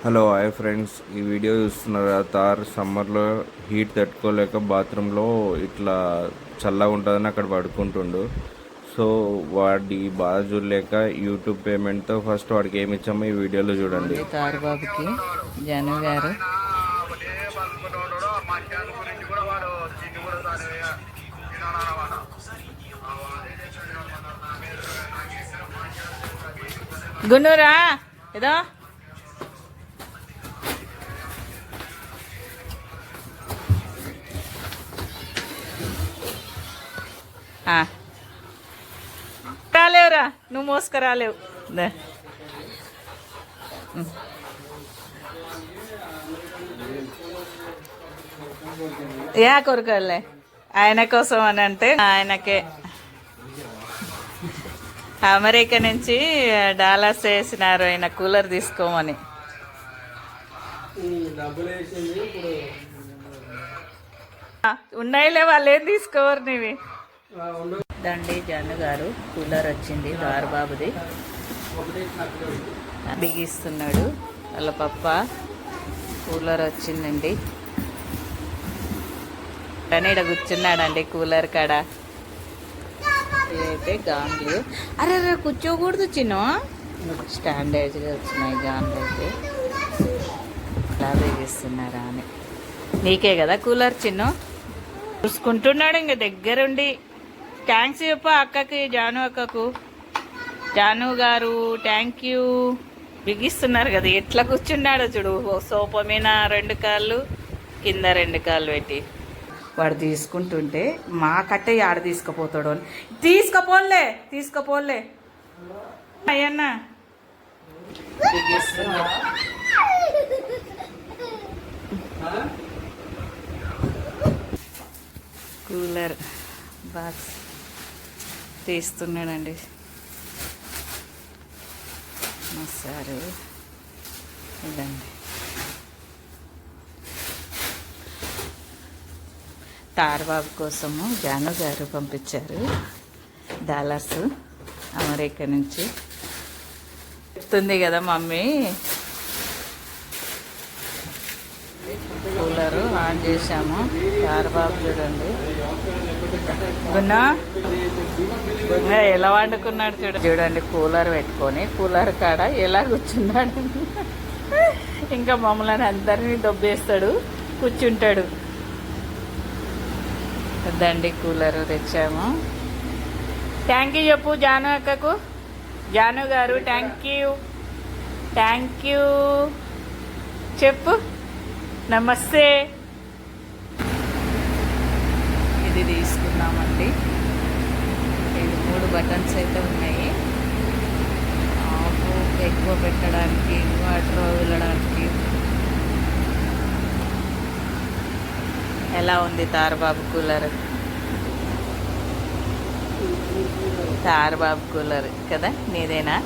Hello hi friends, ఈ video చూస్తున్నారు కదా. తార్ సమ్మర్లో హీట్ తట్టుకోలేక బాత్రూంలో ఇట్లా చల్లగా ఉంటుందని అక్కడ పడుకుంటుండు. సో వాడి బాధ చూడలేక యూట్యూబ్ పేమెంట్తో ఫస్ట్ వాడికి ఏమి ఇచ్చామో ఈ వీడియోలో చూడండి. తార్ బాబుకి జను గారు గున్నూరా ఏదో రాలేవురా, నువ్వు మోసుకురాలేవు. యా కొరకలే ఆయన కోసం అని అంటే ఆయనకే అమెరికా నుంచి డాలర్స్ వేసినారు ఆయన కూలర్ తీసుకోమని. ఉన్నాయిలే, వాళ్ళు ఏం తీసుకోవరు నీవి. దండి జను గారు కూలర్ వచ్చింది బాబుది, బిగిస్తున్నాడు. వాళ్ళ పప్ప కూలర్ వచ్చిందండి కానీ ఇక్కడ కూర్చున్నాడండి కూలర్ కాడ. ఇదైతే గాన్లు. అరే అరే కూర్చోకూడదు చిన్న, స్టాండర్డ్గా వచ్చినాయి గాన్లు అయితే. ఎలా బిగిస్తున్నారా అని. నీకే కదా కూలర్ చిన్న, చూసుకుంటున్నాడు ఇంక దగ్గరుండి. థ్యాంక్స్ చెప్ప అక్కకి, జాను అక్కకు. జాను గారు థ్యాంక్ యూ. బిగిస్తున్నారు కదా, ఎట్లా కూర్చున్నాడో చూడు. సోఫా మీద 2 కాళ్ళు, కింద 2 కాళ్ళు పెట్టి వాడు తీసుకుంటుంటే మా కట్టే ఆడ తీసుకుపోతాడు అని. తీసుకపోలే అయ్యన్నా. కూలర్ బాక్స్ తీస్తున్నాడండి మా సారు. ఇదండి తారబాబు కోసము జాను గారు పంపించారు డాలర్స్ అమెరికా నుంచి. చెప్తుంది కదా మమ్మీ. కూలరు ఆన్ చేసాము. తారబాబు చూడండి గున్నా ఎలా వండుకున్నాడు చూడండి. కూలర్ పెట్టుకొని కూలర్ కాడ ఎలా కూర్చున్నాడు. ఇంకా మమ్మల్ని అందరినీ దొబ్బేస్తాడు, కూర్చుంటాడు. దండి కూలర్ తెచ్చాము. థ్యాంక్ యూ చెప్పు జాను అక్కకు. జాను గారు థ్యాంక్ యూ చెప్పు. నమస్తే. ఇది తీసుకున్నామండి. ఇది 3 బటన్స్ అయితే ఉన్నాయి. ఆఫ్ ఎక్కువ పెట్టడానికి, వాటర్ వదలడానికి. ఎలా ఉంది తారబాబు కూలర్? తారబాబు కూలర్ కదా. నీదేనా?